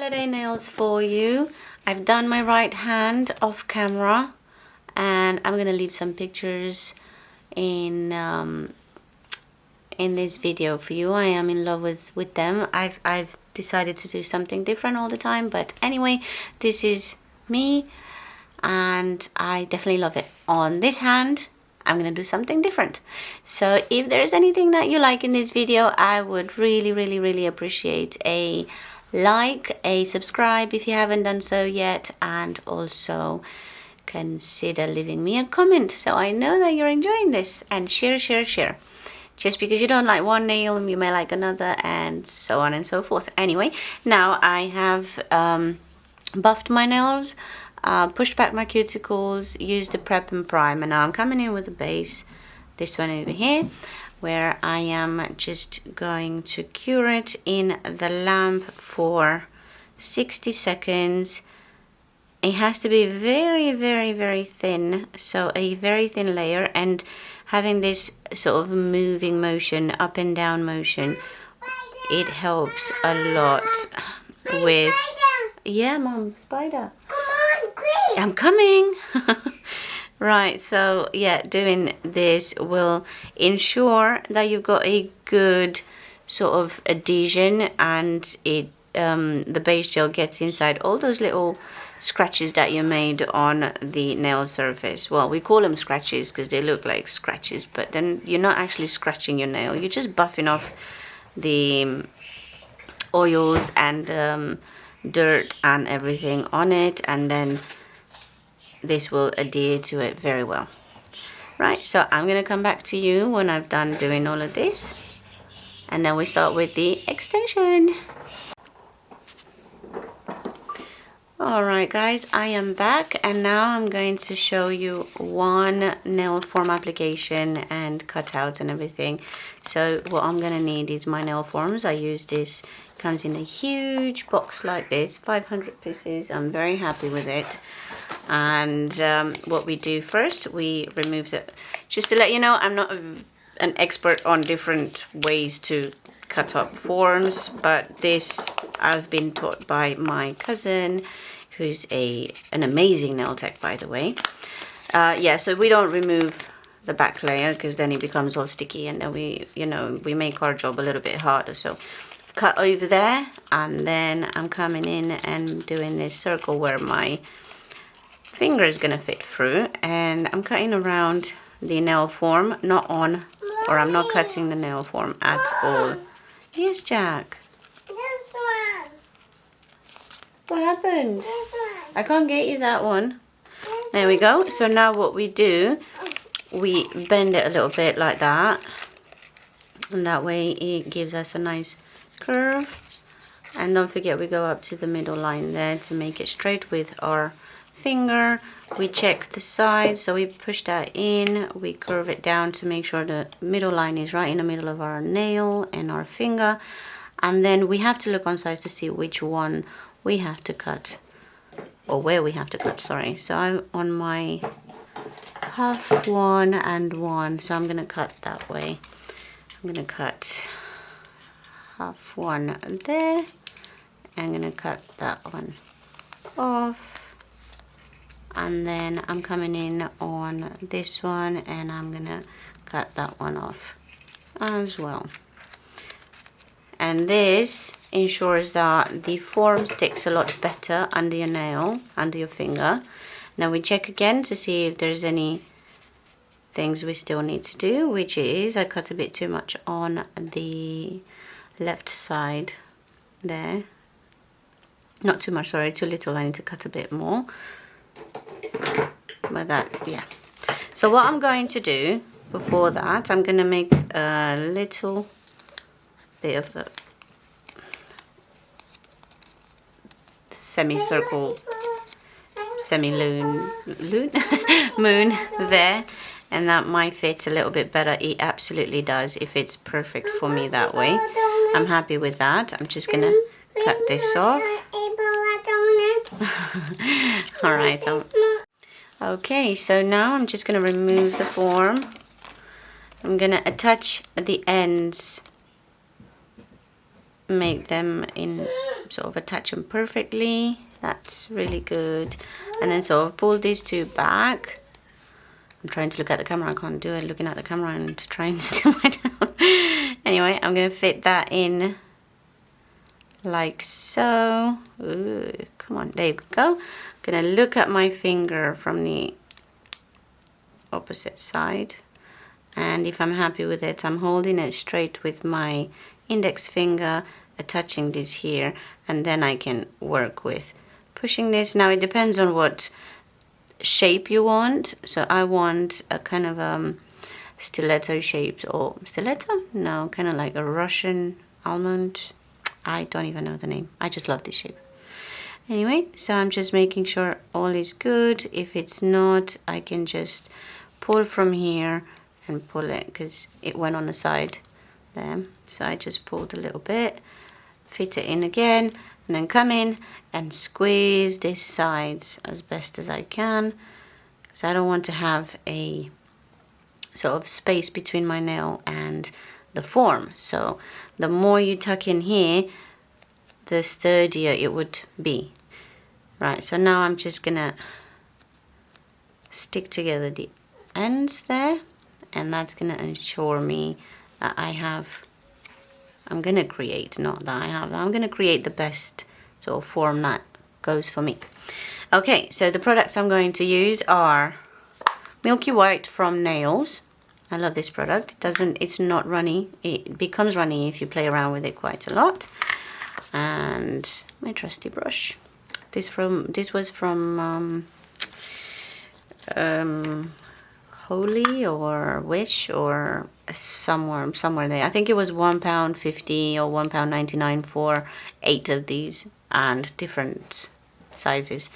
Holiday nails for you. I've done my right hand off camera, and I'm gonna leave some pictures in this video for you. I am in love with them. I've decided to do something different all the time, but anyway, this is me and I definitely love it. On this hand, I'm gonna do something different. So if there's anything that you like in this video, I would really appreciate a like, a subscribe if you haven't done so yet, and also consider leaving me a comment so I know that you're enjoying this, and share. Just because you don't like one nail, you may like another, and so on and so forth. Anyway, now I have buffed my nails, pushed back my cuticles, used the prep and prime, and now I'm coming in with the base, this one over here, where I am just going to cure it in the lamp for 60 seconds. It has to be very thin, so a very thin layer, and having this sort of moving motion, up and down motion, it helps a lot with... Yeah, Mom, spider. Come on, quick. I'm coming. Right, so yeah, doing this will ensure that you've got a good sort of adhesion, and it the base gel gets inside all those little scratches that you made on the nail surface. Well, we call them scratches because they look like scratches, but then you're not actually scratching your nail, you're just buffing off the oils and dirt and everything on it, and then this will adhere to it very well. Right, so I'm gonna come back to you when I've done doing all of this, and then we start with the extension. Alright guys, I am back, and now I'm going to show you one nail form application and cutout and everything. So what I'm gonna need is my nail forms. I use this, comes in a huge box like this, 500 pieces. I'm very happy with it. And what we do first, we remove the, just to let you know, I'm not an expert on different ways to cut up forms, but this I've been taught by my cousin, who's an amazing nail tech, by the way. Yeah, so we don't remove the back layer because then it becomes all sticky, and then we make our job a little bit harder. So cut over there, and then I'm coming in and doing this circle where my finger is gonna fit through, and I'm cutting around the nail form, not on, or I'm not cutting the nail form at all. Yes, Jack. This one. What happened? This one. I can't get you that one. There we go. So now what we do, we bend it a little bit like that, and that way it gives us a nice curve. And don't forget, we go up to the middle line there to make it straight with our finger. We check the side, so we push that in, we curve it down to make sure the middle line is right in the middle of our nail and our finger, and then we have to look on sides to see which one we have to cut, or where we have to cut, sorry. So I'm on my half one and one, so I'm gonna cut that way. I'm gonna cut half one there, I'm gonna cut that one off, and then I'm coming in on this one, and I'm gonna cut that one off as well. And this ensures that the form sticks a lot better under your nail, under your finger. Now we check again to see if there's any things we still need to do, which is I cut a bit too much on the left side there. Not too much, sorry, too little. I need to cut a bit more. But that, yeah. So what I'm going to do before that, I'm going to make a little bit of a semicircle, moon there, and that might fit a little bit better. It absolutely does. It fits perfect for me that way. I'm happy with that. I'm just going to cut this off. All right. Okay, so now I'm just going to remove the form. I'm going to attach the ends, make them in sort of attach them perfectly. That's really good. And then sort of pull these two back. I'm trying to look at the camera. I can't do it looking at the camera and trying to do my nail. Anyway, I'm going to fit that in like so. Ooh, come on, there you go. I'm going to look at my finger from the opposite side. And if I'm happy with it, I'm holding it straight with my index finger, attaching this here, and then I can work with pushing this. Now it depends on what shape you want. So I want a kind of stiletto shape, or stiletto? No, kind of like a Russian almond. I don't even know the name. I just love this shape. Anyway, so I'm just making sure all is good. If it's not, I can just pull from here and pull it because it went on the side there. So I just pulled a little bit, fit it in again, and then come in and squeeze these sides as best as I can, because I don't want to have a sort of space between my nail and the form. So the more you tuck in here, the sturdier it would be. Right, so now I'm just gonna stick together the ends there, and that's gonna ensure me that I'm gonna create the best sort of form that goes for me. Okay, so the products I'm going to use are Milky White from Nails. I love this product. It's not runny. It becomes runny if you play around with it quite a lot. And my trusty brush. This was from Holy or Wish or somewhere there. I think it was £1.50 or £1.99 for 8 of these and different sizes.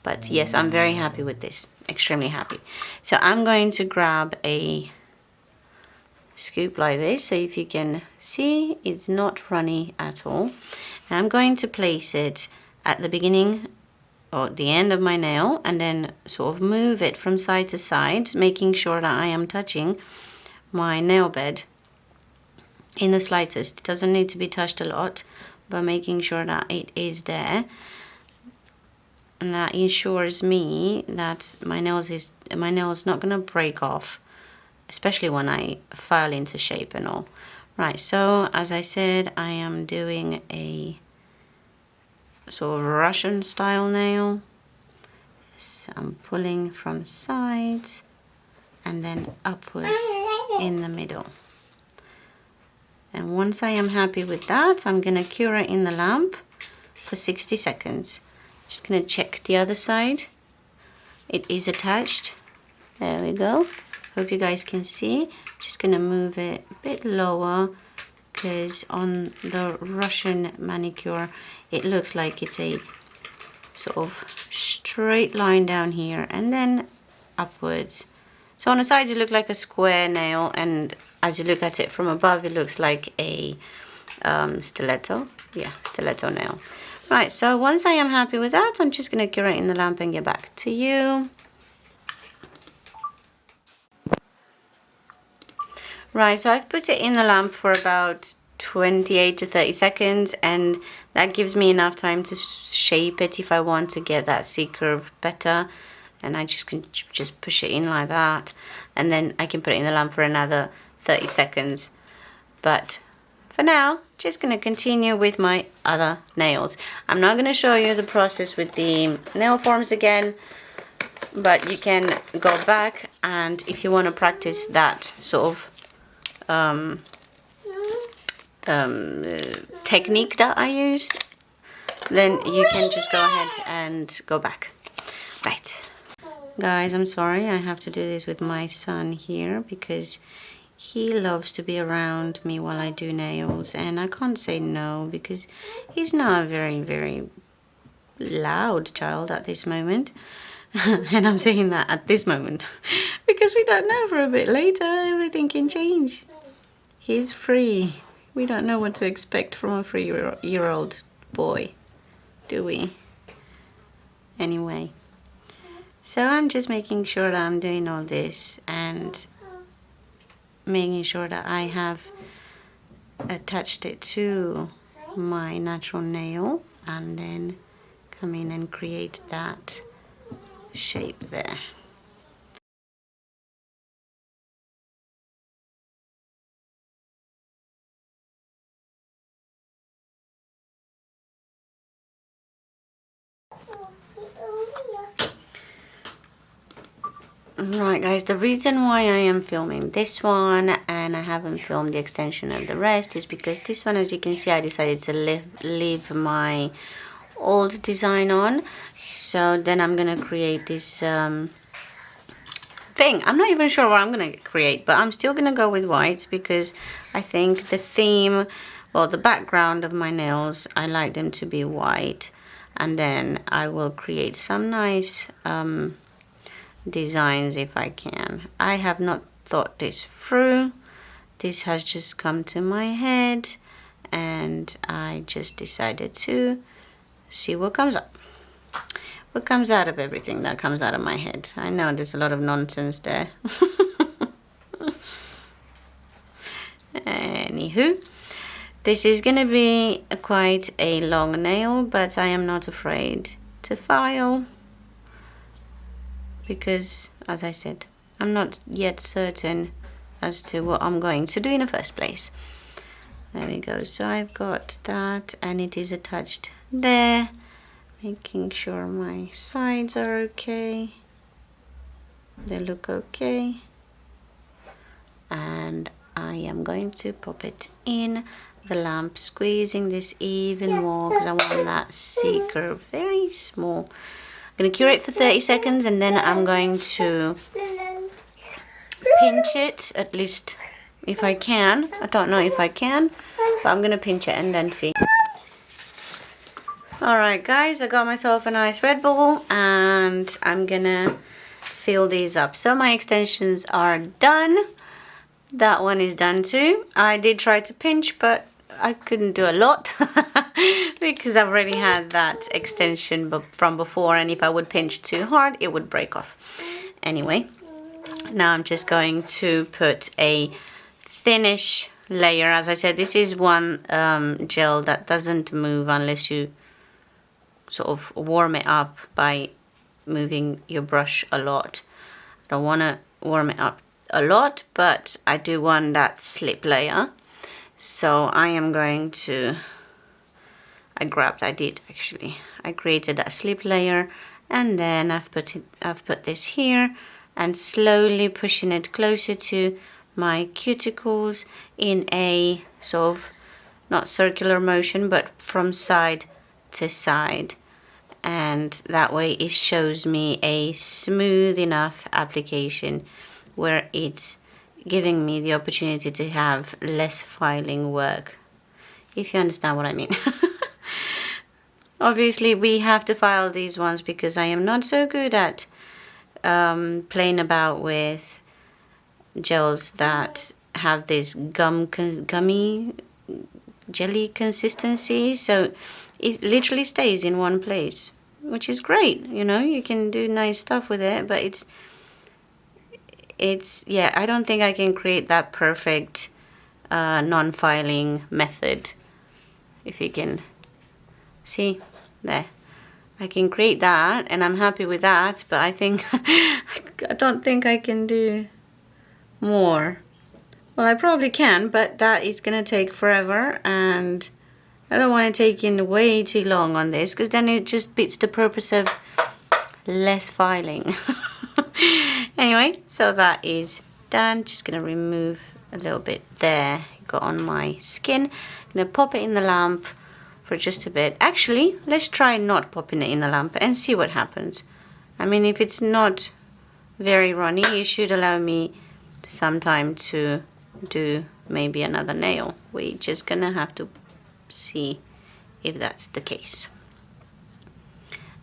But yes, I'm very happy with this. Extremely happy. So I'm going to grab a scoop like this, so if you can see, it's not runny at all. And I'm going to place it at the beginning or the end of my nail, and then sort of move it from side to side, making sure that I am touching my nail bed in the slightest. It doesn't need to be touched a lot, but making sure that it is there. And that ensures me that my nail is not going to break off, especially when I file into shape and all. Right, so as I said, I am doing a sort of Russian style nail. So I'm pulling from sides and then upwards in the middle. And once I am happy with that, I'm going to cure it in the lamp for 60 seconds. Just going to check the other side. It is attached. There we go. Hope you guys can see. Just going to move it a bit lower, because on the Russian manicure it looks like it's a sort of straight line down here and then upwards. So on the sides it looks like a square nail, and as you look at it from above it looks like a stiletto. Yeah, stiletto nail. Right, so once I am happy with that, I'm just going to cure it in the lamp and get back to you. Right, so I've put it in the lamp for about 28 to 30 seconds, and that gives me enough time to shape it if I want to get that C-curve better. And I just can just push it in like that, and then I can put it in the lamp for another 30 seconds. But for now, just going to continue with my other nails. I'm not going to show you the process with the nail forms again, but you can go back, and if you want to practice that sort of technique that I used, then you can just go ahead and go back. Right, guys, I'm sorry I have to do this with my son here because he loves to be around me while I do nails, and I can't say no because he's not a very loud child at this moment. And I'm saying that at this moment because we don't know, for a bit later everything can change. He's free. We don't know what to expect from a 3-year-old boy, do we? Anyway, so I'm just making sure that I'm doing all this and making sure that I have attached it to my natural nail and then come in and create that shape there. Right guys, the reason why I am filming this one and I haven't filmed the extension of the rest is because this one, as you can see, I decided to leave my old design on. So then I'm gonna create this thing. I'm not even sure what I'm gonna create, but I'm still gonna go with white because I think the theme, well, the background of my nails, I like them to be white. And then I will create some nice designs if I can. I have not thought this through. This has just come to my head and I just decided to see what comes up. What comes out of everything that comes out of my head. I know there's a lot of nonsense there. Anywho, this is gonna be quite a long nail, but I am not afraid to file because, as I said, I'm not yet certain as to what I'm going to do in the first place. There we go. So I've got that and it is attached there, making sure my sides are okay. They look okay. And I am going to pop it in the lamp, squeezing this even more because I want that C-curve very small. I'm going to cure it for 30 seconds and then I'm going to pinch it, at least if I can. I don't know if I can, but I'm going to pinch it and then see. Alright guys, I got myself a nice Red Bull and I'm going to fill these up. So my extensions are done. That one is done too. I did try to pinch, but I couldn't do a lot because I've already had that extension from before, and if I would pinch too hard it would break off. Anyway, now I'm just going to put a thinnish layer. As I said, this is one gel that doesn't move unless you sort of warm it up by moving your brush a lot. I don't want to warm it up a lot, but I do want that slip layer. So I am going to, I created that slip layer and then I've put this here and slowly pushing it closer to my cuticles in a sort of not circular motion but from side to side, and that way it shows me a smooth enough application where it's giving me the opportunity to have less filing work, if you understand what I mean. Obviously we have to file these ones because I am not so good at playing about with gels that have this gummy jelly consistency, so it literally stays in one place, which is great. You know, you can do nice stuff with it, but it's yeah, I don't think I can create that perfect non-filing method. If you can see there, I can create that and I'm happy with that, but I think I don't think I can do more. Well, I probably can, but that is gonna take forever and I don't want to take in way too long on this because then it just beats the purpose of less filing. Anyway, so that is done. Just gonna remove a little bit there, got on my skin. I'm gonna pop it in the lamp for just a bit. Actually, let's try not popping it in the lamp and see what happens. I mean, if it's not very runny, it should allow me some time to do maybe another nail. We're just gonna have to see if that's the case.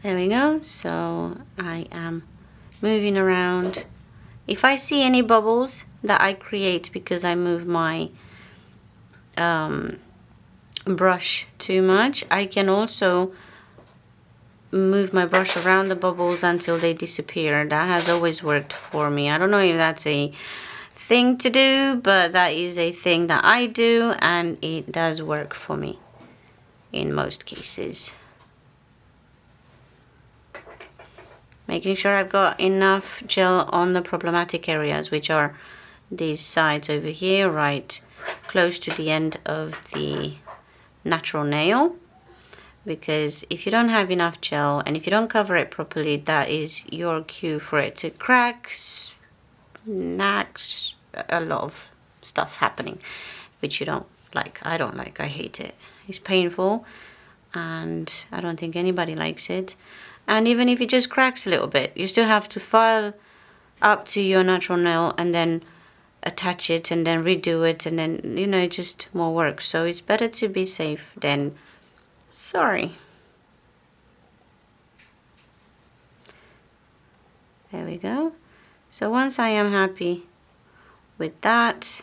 There we go. So I am moving around. If I see any bubbles that I create because I move my brush too much, I can also move my brush around the bubbles until they disappear. That has always worked for me. I don't know if that's a thing to do, but that is a thing that I do and it does work for me in most cases. making sure I've got enough gel on the problematic areas, which are these sides over here, right close to the end of the natural nail. Because if you don't have enough gel and if you don't cover it properly, that is your cue for it to crack, snacks, a lot of stuff happening, which you don't like. I don't like. I hate it. It's painful, and I don't think anybody likes it. And even if it just cracks a little bit, you still have to file up to your natural nail and then attach it and then redo it, and then, you know, just more work. So it's better to be safe than sorry. There we go. So once I am happy with that,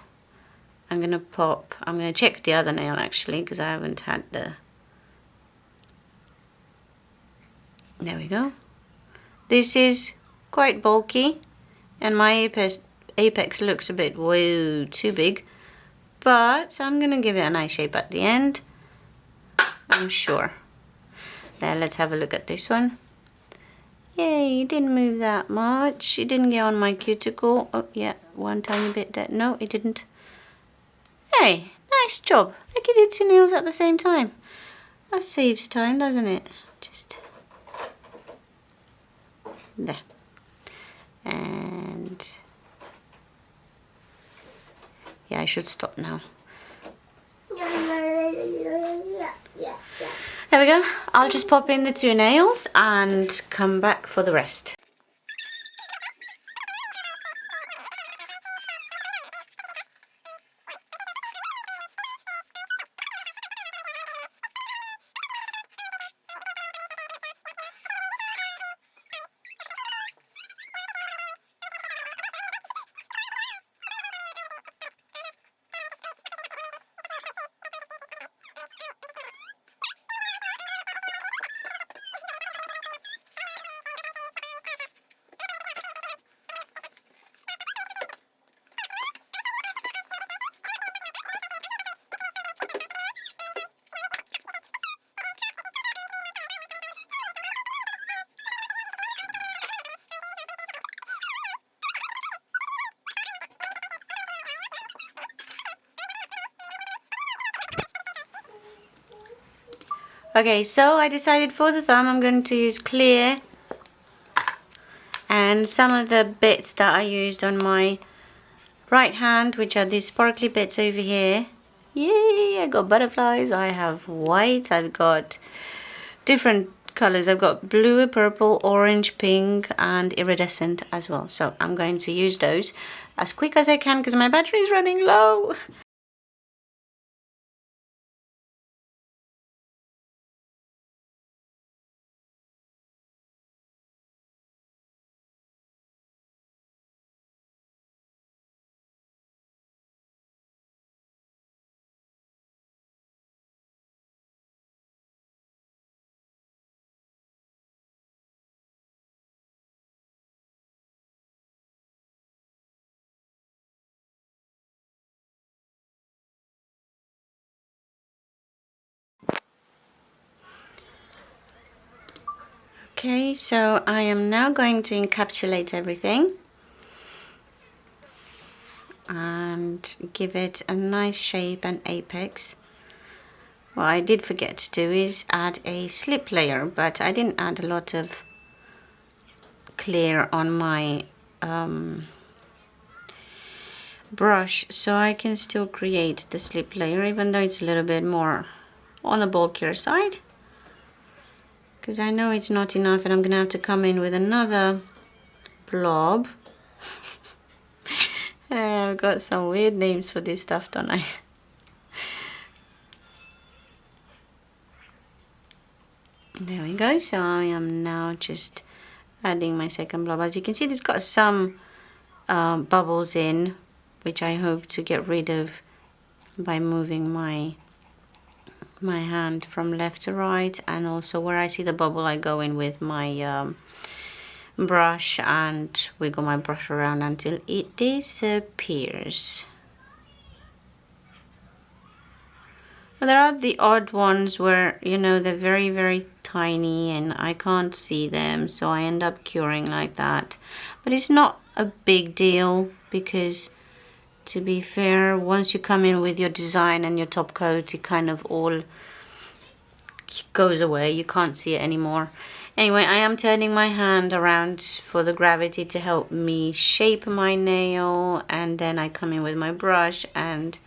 I'm gonna check the other nail actually, because I haven't had the, there we go. This is quite bulky and my apex looks a bit, whoa, too big, but I'm gonna give it a nice shape at the end, I'm sure. Then let's have a look at this one. Yay, it didn't move that much. It didn't get on my cuticle. Oh yeah, one tiny bit there. No, it didn't. Hey, nice job. I could do 2 nails at the same time. That saves time, doesn't it? Just there. And yeah, I should stop now. There we go. I'll just pop in the 2 nails and come back for the rest. Okay, so I decided for the thumb I'm going to use clear, and some of the bits that I used on my right hand, which are these sparkly bits over here. Yay, I got butterflies, I have white, I've got different colors. I've got blue, purple, orange, pink, and iridescent as well. So I'm going to use those as quick as I can because my battery is running low. Okay, so I am now going to encapsulate everything and give it a nice shape and apex. What I did forget to do is add a slip layer, but I didn't add a lot of clear on my brush, so I can still create the slip layer even though it's a little bit more on the bulkier side, because I know it's not enough and I'm gonna have to come in with another blob. I've got some weird names for this stuff, don't I? There we go. So I am now just adding my second blob. As you can see, it's got some bubbles in, which I hope to get rid of by moving my hand from left to right, and also where I see the bubble I go in with my brush and wiggle my brush around until it disappears. Well, there are the odd ones where, you know, they're very, very tiny and I can't see them, so I end up curing like that. But it's not a big deal because, to be fair, once you come in with your design and your top coat, it kind of all goes away. You can't see it anymore. Anyway, I am turning my hand around for the gravity to help me shape my nail, and then I come in with my brush and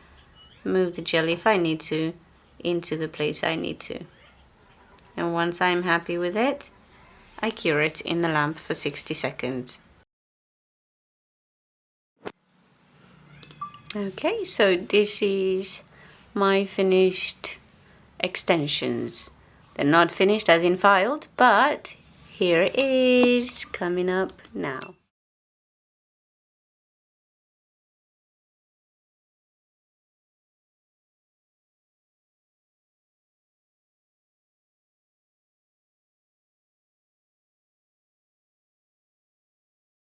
move the jelly if I need to into the place I need to. And once I'm happy with it, I cure it in the lamp for 60 seconds. Okay, so this is my finished extensions. They're not finished as in filed, but here it is coming up now.